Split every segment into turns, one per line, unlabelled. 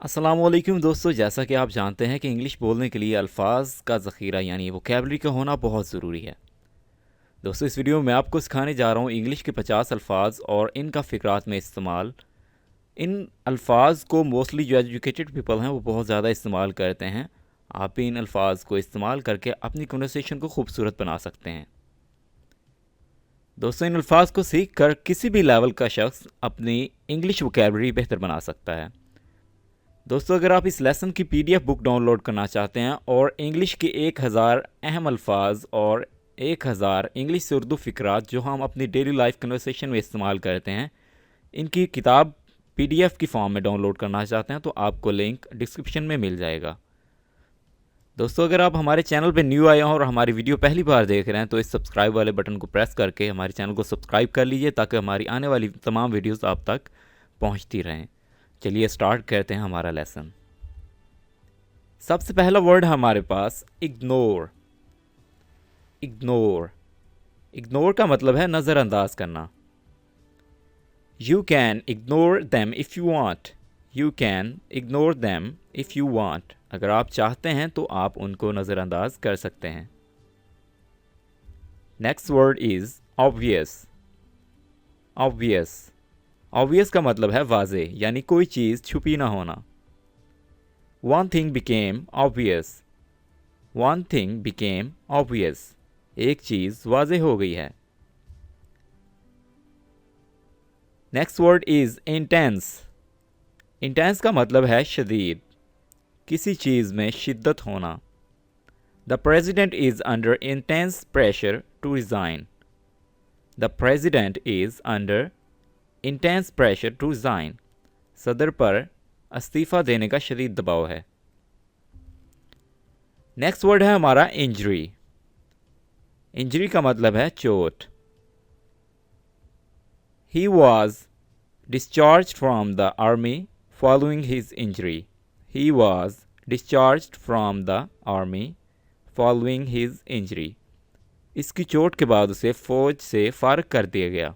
अस्सलामुअलैकुम दोस्तों, जैसा कि आप जानते हैं कि इंग्लिश बोलने के लिए अल्फाज का ज़ख़ीरा यानी वोकेबलरी का होना बहुत ज़रूरी है। दोस्तों, इस वीडियो में मैं आपको सिखाने जा रहा हूँ इंग्लिश के 50 अल्फाज और इनका फ़िक्रात में इस्तेमाल। इन अल्फाज को मोस्टली जो एजुकेटेड पीपल हैं वो बहुत ज़्यादा इस्तेमाल करते हैं। आप भी इन अल्फाज को इस्तेमाल करके अपनी कन्वर्सेशन को खूबसूरत बना सकते हैं। दोस्तों, इन अल्फाज को सीख कर किसी भी लेवल का शख्स अपनी इंग्लिश वोकेबलरी बेहतर बना सकता है। दोस्तों, अगर आप इस लेसन की पीडीएफ बुक डाउनलोड करना चाहते हैं और इंग्लिश के 1000 अहम अल्फाज और 1000 इंग्लिश से उर्दू फ़िक्रात जो हम अपनी डेली लाइफ कन्वर्सेशन में इस्तेमाल करते हैं, इनकी किताब पीडीएफ की फॉर्म में डाउनलोड करना चाहते हैं तो आपको लिंक डिस्क्रिप्शन में मिल जाएगा। दोस्तों, अगर आप हमारे चैनल पर न्यू आए हैं और हमारी वीडियो पहली बार देख रहे हैं तो इस सब्सक्राइब वाले बटन को प्रेस करके हमारे चैनल को सब्सक्राइब कर लीजिए ताकि हमारी आने वाली तमाम वीडियोस आप तक पहुंचती रहें। चलिए स्टार्ट करते हैं हमारा लेसन। सबसे पहला वर्ड है हमारे पास इग्नोर। इग्नोर इग्नोर का मतलब है नज़रअंदाज करना। You can ignore them if you want. You can ignore them if you want. अगर आप चाहते हैं तो आप उनको नज़रअंदाज कर सकते हैं। Next word is obvious. Obvious obvious का मतलब है वाजे, यानी कोई चीज़ छुपी ना होना। One thing became obvious. One thing became obvious. एक चीज़ वाज़े हो गई है। Next word is intense. Intense का मतलब है शदीद, किसी चीज़ में शिद्दत होना। The president is under intense pressure to resign. The president is under intense pressure to resign. सदर पर इस्तीफ़ा देने का शदीद दबाव है। नेक्स्ट वर्ड है हमारा इंजरी। इंजरी का मतलब है चोट। He was discharged from the army following his injury. He was discharged from the army following his injury. इसकी चोट के बाद उसे फौज से फारग कर दिया गया।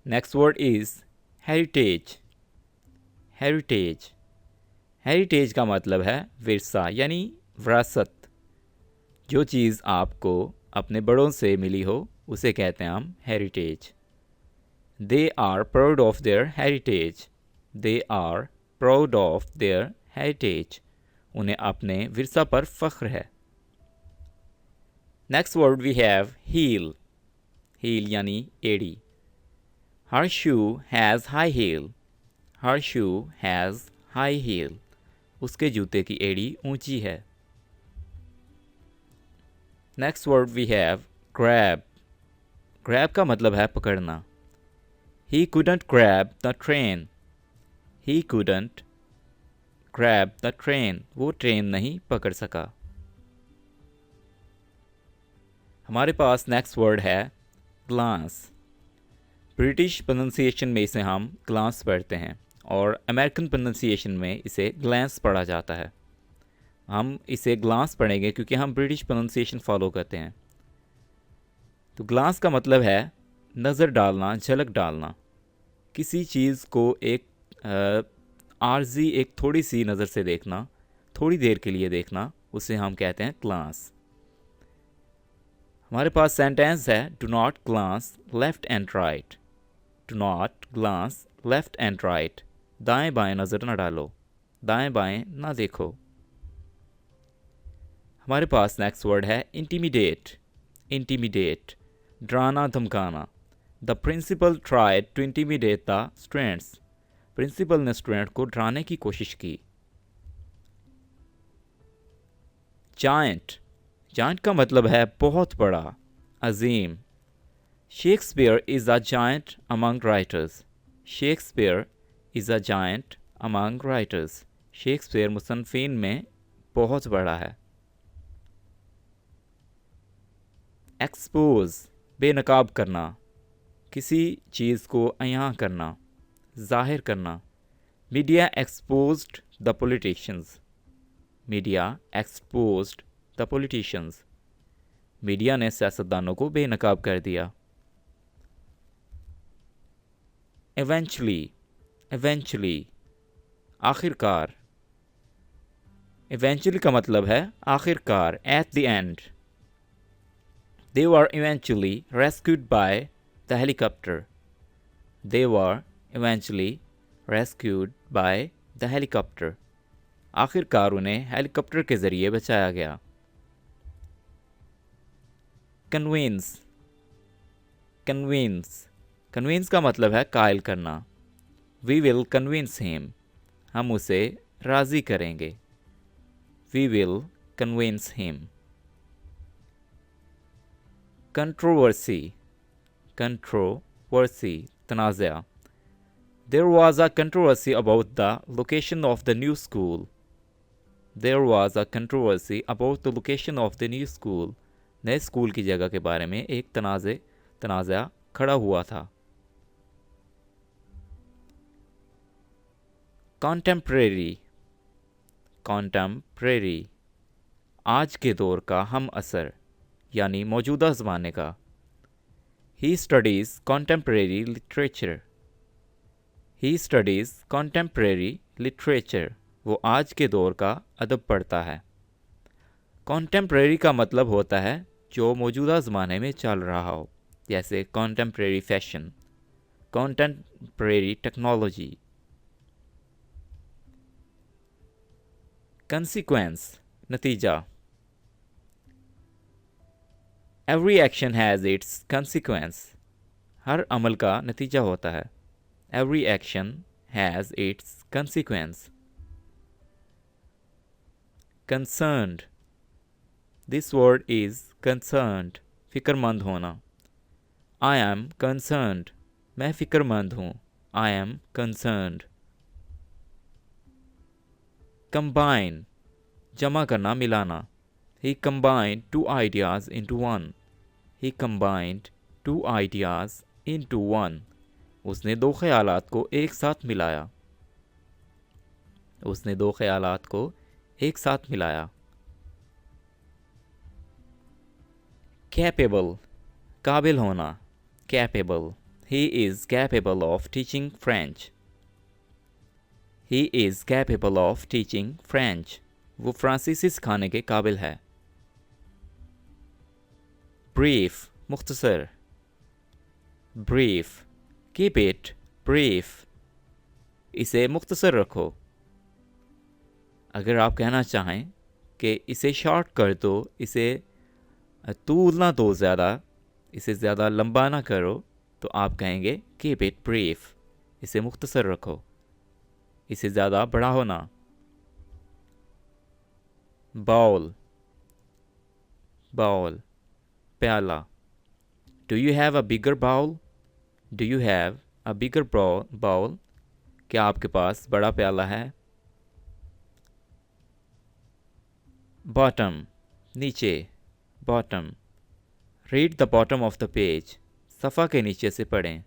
Next word is heritage. Heritage heritage का मतलब है विरसा यानी विरासत। जो चीज़ आपको अपने बड़ों से मिली हो उसे कहते हैं हम heritage. They are proud of their heritage. They are proud of their heritage. उन्हें अपने विरसा पर फ़ख्र है। Next word we have heel. Heel यानी एड़ी। Her shoe has high heel. Her shoe has high heel. उसके जूते की एड़ी ऊंची है। Next word we have grab. Grab का मतलब है पकड़ना। He couldn't grab the train. He couldn't grab the train. वो ट्रेन नहीं पकड़ सका। हमारे पास नेक्स्ट वर्ड है ग्लांस। ब्रिटिश प्रोनंसिएशन में इसे हम ग्लांस पढ़ते हैं और अमेरिकन प्रोनंसिएशन में इसे ग्लांस पढ़ा जाता है। हम इसे ग्लांस पढ़ेंगे क्योंकि हम ब्रिटिश प्रोनंसिएशन फॉलो करते हैं। तो ग्लांस का मतलब है नज़र डालना, झलक डालना। किसी चीज़ को एक आर्जी, एक थोड़ी सी नज़र से देखना, थोड़ी देर के लिए देखना, उसे हम कहते हैं ग्लांस। हमारे पास सेंटेंस है do not glance left and right. Do not glance left and right. दाएं बाएं नज़र न डालो, दाएं बाएं ना देखो। हमारे पास नेक्स्ट वर्ड है इंटीमिडेट। इंटीमिडेट डराना, धमकाना। The principal tried to intimidate the students. Principal ने स्टूडेंट को डराने की कोशिश की। जायंट। जायंट का मतलब है बहुत बड़ा, अजीम। Shakespeare is a giant among writers. Shakespeare is a giant among writers. Shakespeare मुसन्निफ़ीन में बहुत बड़ा है। एक्सपोज बेनकाब करना, किसी चीज़ को अयां करना, जाहिर करना। Media exposed the politicians. Media exposed the politicians. Media ने सियासतदानों को बेनकाब कर दिया। eventually, eventually, आखिरकार। eventually का मतलब है आखिरकार, at the end. They were eventually rescued by the helicopter. They were eventually rescued by the helicopter. आखिरकार उन्हें हेलीकॉप्टर के ज़रिए बचाया गया। Convince, convince, convince का मतलब है कायल करना। We will convince him. हम उसे राज़ी करेंगे। We will convince him. Controversy, controversy, तनाज़ा। There was a controversy about the location of the new school. There was a controversy about the location of the new school. नए school की जगह के बारे में एक तनाज़ा खड़ा हुआ था। Contemporary, contemporary, आज के दौर का हम असर यानी मौजूदा ज़माने का। He studies contemporary literature. He studies contemporary literature. वो आज के दौर का अदब पढ़ता है। Contemporary का मतलब होता है जो मौजूदा ज़माने में चल रहा हो, जैसे contemporary fashion, contemporary technology. Consequence, नतीजा। Every action has its consequence. हर अमल का नतीजा होता है। Every action has its consequence. Concerned. This word is concerned. फिक्रमंद होना। I am concerned. मैं फिक्रमंद हूँ। I am concerned. Combine. जमा करना, मिलाना। He combined two ideas into one. He combined two ideas into one. उसने दो ख्यालात को एक साथ मिलाया। उसने दो ख्यालात को एक साथ मिलाया। Capable, काबिल होना। Capable. He is capable of teaching French. He is capable of teaching French. वो फ्रांसीसी सिखाने के काबिल है। Brief, मुख्तसर। Brief. Keep it brief. इसे मुख्तसर रखो। अगर आप कहना चाहें कि इसे शॉर्ट कर दो, इसे तूल ना दो ज़्यादा, इसे ज़्यादा लंबा ना करो, तो आप कहेंगे keep it brief. इसे मुख्तसर रखो, इसे ज़्यादा बड़ा होना। Bowl, bowl, प्याला। Do you have a bigger bowl? Do you have a bigger bowl? क्या आपके पास बड़ा प्याला है? Bottom, नीचे। Bottom. Read the bottom of the page. सफ़ा के नीचे से पढ़ें।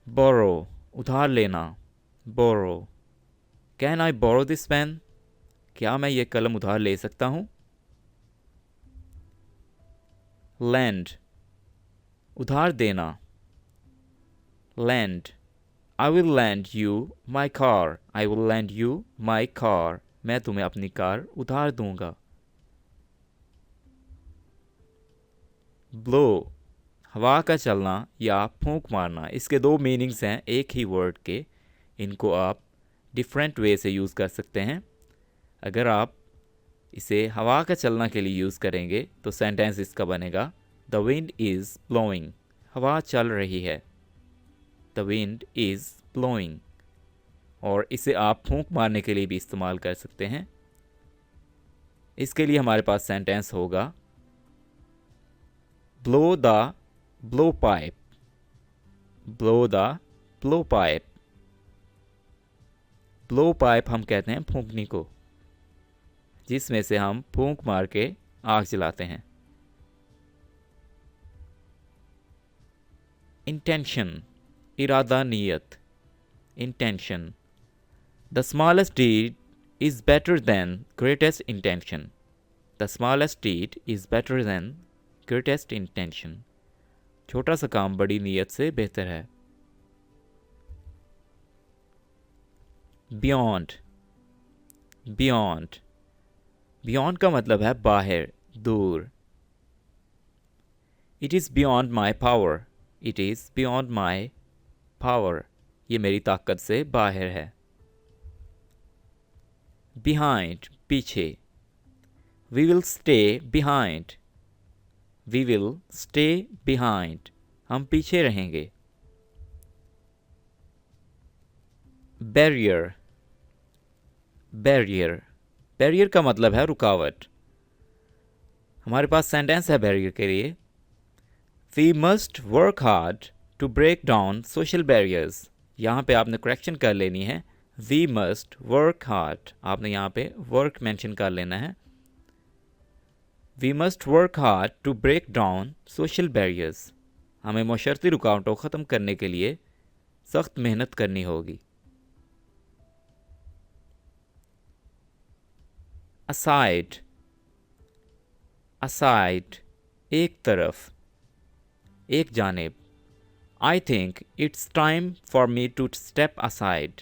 Borrow, उधार लेना। Borrow. Can I borrow this pen? क्या मैं ये कलम उधार ले सकता हूँ? Lend, उधार देना। Lend. I will lend you my car. I will lend you my car. मैं तुम्हें अपनी कार उधार दूंगा। Blow, हवा का चलना या फूंक मारना। इसके दो मीनिंग्स हैं एक ही वर्ड के। इनको आप डिफरेंट वे से यूज़ कर सकते हैं। अगर आप इसे हवा का चलना के लिए यूज़ करेंगे तो सेंटेंस इसका बनेगा The wind is blowing. हवा चल रही है। The wind is blowing. और इसे आप फूंक मारने के लिए भी इस्तेमाल कर सकते हैं। इसके लिए हमारे पास सेंटेंस होगा Blow the blowpipe. Blow the blowpipe. Blowpipe हम कहते हैं फूंकनी को, जिसमें से हम फूंक मार के आग जलाते हैं। Intention, इरादा, नीयत। Intention. The smallest deed is better than greatest intention. The smallest deed is better than greatest intention. छोटा सा काम बड़ी नीयत से बेहतर है। बियॉन्ड, बियॉन्ड, बियॉन्ड का मतलब है बाहर, दूर। It is beyond my power, it is beyond my power, ये मेरी ताकत से बाहर है। बिहाइंड, पीछे। We will stay behind, we will stay behind, हम पीछे रहेंगे। बैरियर, बैरियर, बैरियर का मतलब है रुकावट। हमारे पास सेंटेंस है बैरियर के लिए। We must work hard to break down social barriers. यहाँ पे आपने करेक्शन कर लेनी है। वी मस्ट वर्क हार्ड, आपने यहाँ पे वर्क मेंशन कर लेना है। We must work hard to break down social barriers, हमें मशर्ती रुकावटों को ख़त्म करने के लिए सख्त मेहनत करनी होगी। असाइड, असाइड, एक तरफ, एक जानिब। I think it's time for me to step aside,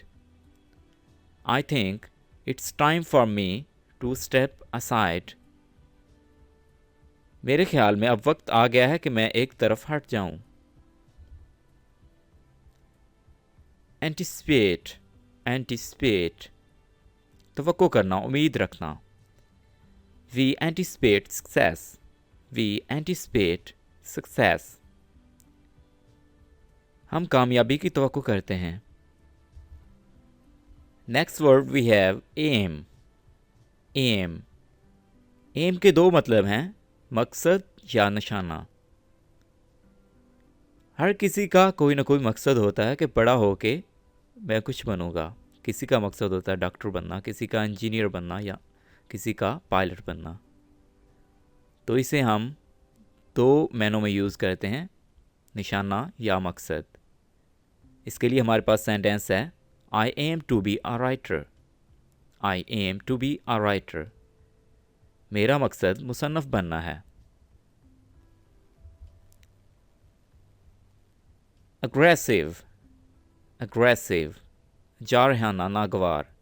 I think it's time for me to step aside, मेरे ख्याल में अब वक्त आ गया है कि मैं एक तरफ हट जाऊं। एंटिसिपेट, एंटिसिपेट, तवक्को करना, उम्मीद रखना। We anticipate success, we anticipate success, हम कामयाबी की तवक्को करते हैं। Next word we have am, am, am के दो मतलब हैं, मकसद या निशाना। हर किसी का कोई ना कोई मकसद होता है कि बड़ा होके मैं कुछ बनूंगा। किसी का मकसद होता है डॉक्टर बनना, किसी का इंजीनियर बनना या किसी का पायलट बनना। तो इसे हम दो मैनों में यूज़ करते हैं, निशाना या मकसद। इसके लिए हमारे पास सेंटेंस है I am to be a writer, I am to be a writer, मेरा मकसद मुसन्नफ़ बनना है। अग्रेसिव, अग्रेसिव, जारहाना, नागवार।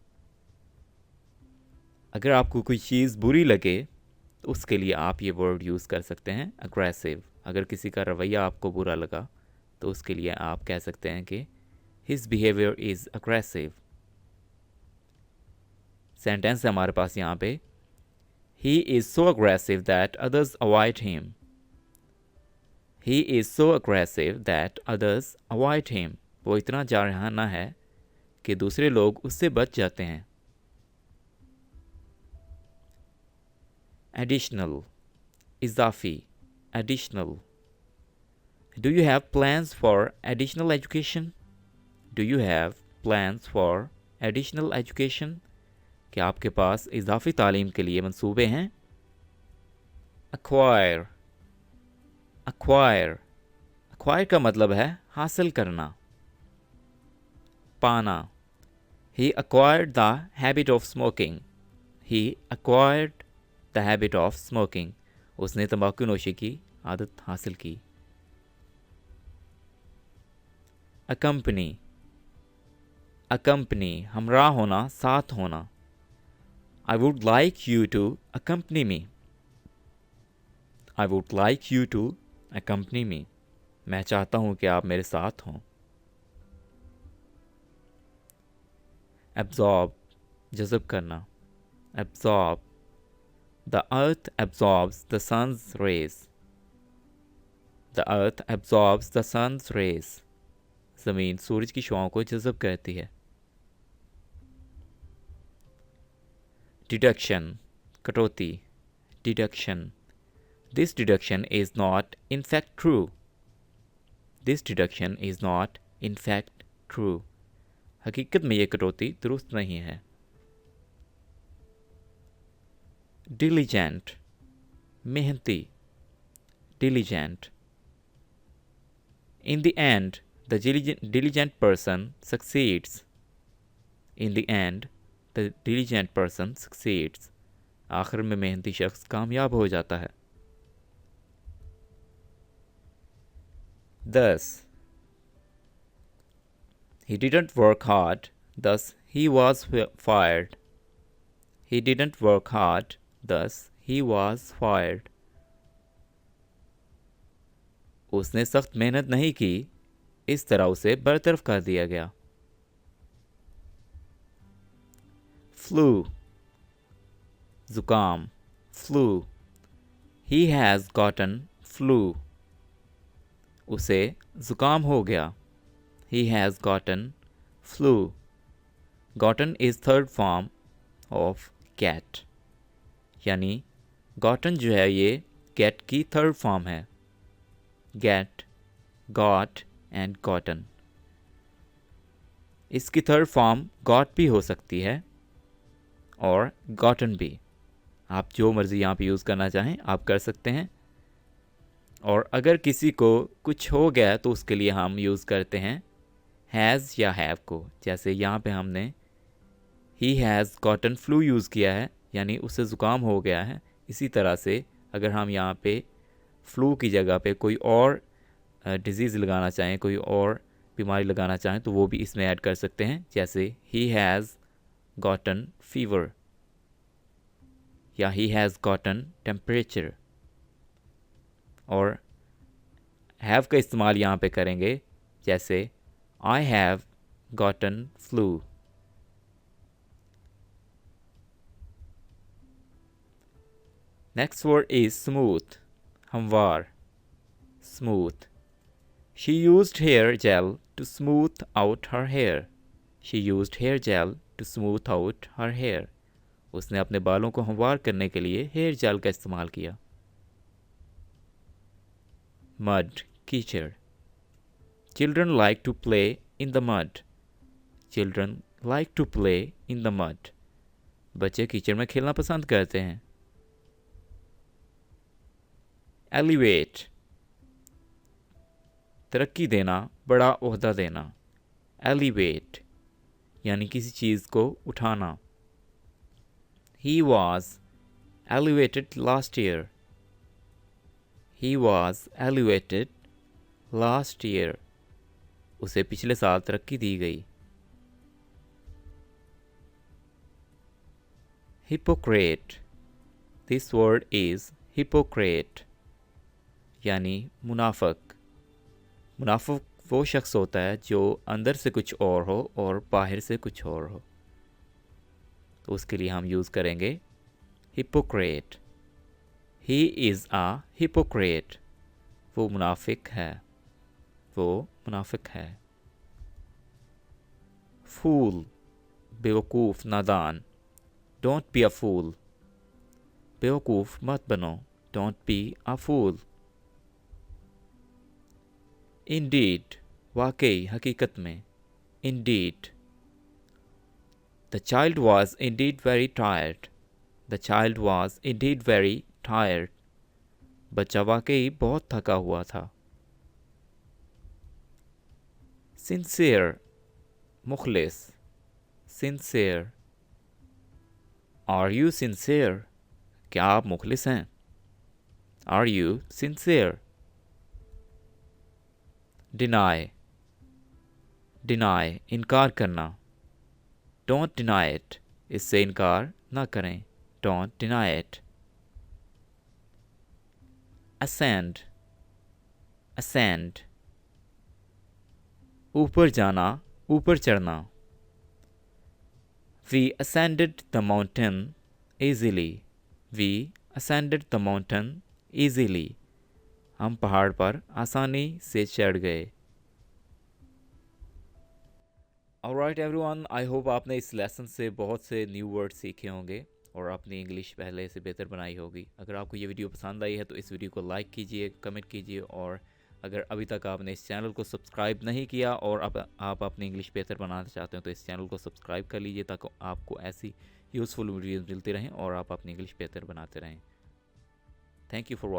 अगर आपको कोई चीज़ बुरी लगे तो उसके लिए आप ये वर्ड यूज़ कर सकते हैं अग्रेसिव। अगर किसी का रवैया आपको बुरा लगा तो उसके लिए आप कह सकते हैं कि his behaviour is aggressive. Sentence है हमारे पास यहाँ पे, he is so aggressive that others avoid him, he is so aggressive that others avoid him, वो इतना जारहाना है कि दूसरे लोग उससे बच जाते हैं। एडिशनल, इजाफी, additional. Do you have plans for additional education, do you have plans for additional education, क्या आपके पास इजाफी तालीम के लिए मंसूबे हैं। अक्वायर, अक्वायर, अक्वायर का मतलब है हासिल करना, पाना। ही acquired the habit of smoking, he acquired the habit of smoking, उसने तंबाकू नोशी की आदत हासिल की। अकम्पनी, अकम्पनी, हमराह होना, साथ होना। I would like you to accompany me, I would like you to accompany me, मैं चाहता हूँ कि आप मेरे साथ हों। एब्जॉर्ब, जज़ब करना, absorb. The earth absorbs the sun's rays, the earth absorbs the sun's rays, ज़मीन सूरज की शुआओं को जज़ब करती है। डिडक्शन, कटौती, deduction. This deduction is not in fact true, this deduction is not in fact true, हकीकत में ये कटौती दुरुस्त नहीं है। डिलीजेंट, मेहनती, diligent. In the end the diligent person succeeds, in the end the diligent person succeeds, आखिर में मेहनती शख्स कामयाब हो जाता है। thus. He didn't work hard, thus he was fired. He didn't work hard, thus he was fired. उसने सख्त मेहनत नहीं की, इस तरह उसे बरतरफ कर दिया गया. Flu, जुकाम, flu. He has gotten flu. उसे जुकाम हो गया. He has gotten flu. Gotten is third form of get. यानी gotten जो है ये get की थर्ड फॉर्म है. Get, got and gotten. इसकी थर्ड फॉर्म got भी हो सकती है और gotten भी. आप जो मर्ज़ी यहाँ पे यूज़ करना चाहें आप कर सकते हैं. और अगर किसी को कुछ हो गया तो उसके लिए हम यूज़ करते हैं हैज़ या हैव को. जैसे यहाँ पे हमने ही हैज़ गॉटन फ्लू यूज़ किया है, यानी उसे ज़ुकाम हो गया है. इसी तरह से अगर हम यहाँ पे फ्लू की जगह पे कोई और डिजीज़ लगाना चाहें, कोई और बीमारी लगाना चाहें तो वो भी इसमें ऐड कर सकते हैं. जैसे ही हैज़ गॉटन फीवर या ही हैज़ गॉटन टेम्परेचर. और हैव का इस्तेमाल यहाँ पे करेंगे जैसे I have gotten flu. Next word is smooth, हमवार, smooth. She used hair gel to smooth out her hair. She used hair gel to smooth out her hair. उसने अपने बालों को हमवार करने के लिए हेयर जेल का इस्तेमाल किया. Mud, कीचड़. Children like to play in the mud. Children like to play in the mud. बच्चे कीचड़ में खेलना पसंद करते हैं. Elevate, तरक्की देना, बड़ा ओहदा देना. Elevate यानी किसी चीज़ को उठाना. He was elevated last year. He was elevated last year. उसे पिछले साल तरक्की दी गई. Hypocrite. This word is hypocrite यानी मुनाफक. मुनाफक वो शख्स होता है जो अंदर से कुछ और हो और बाहर से कुछ और हो. तो उसके लिए हम यूज़ करेंगे hypocrite. He is a hypocrite. वो मुनाफिक है, वो मुनाफिक है. Fool, बेवकूफ़, नादान. Don't be a fool. बेवकूफ़ मत बनो. Don't be a fool. Indeed, वाकई, हकीकत में. Indeed. The child was indeed very tired. The child was indeed very tired. बच्चा वाकई बहुत थका हुआ था. Sincere, Mukhlis. Sincere. Are you sincere? क्या आप मुखलिस हैं? Are you sincere? Deny, deny, इनकार करना. Don't deny it. इससे इनकार ना करें. Don't deny it. Ascend, ascend. ऊपर जाना, ऊपर चढ़ना. We ascended the mountain easily. We ascended the mountain easily. हम पहाड़ पर आसानी से चढ़ गए. ऑलराइट एवरीवन, आई होप आपने इस लेसन से बहुत से न्यू वर्ड सीखे होंगे और अपनी इंग्लिश पहले से बेहतर बनाई होगी. अगर आपको ये वीडियो पसंद आई है तो इस वीडियो को लाइक कीजिए, कमेंट कीजिए और अगर अभी तक आपने इस चैनल को सब्सक्राइब नहीं किया और अब आप अपनी इंग्लिश बेहतर बनाना चाहते हैं तो इस चैनल को सब्सक्राइब कर लीजिए ताकि आपको ऐसी यूज़फुल वीडियोज़ मिलती रहें और आप अपनी इंग्लिश बेहतर बनाते रहें. Thank you for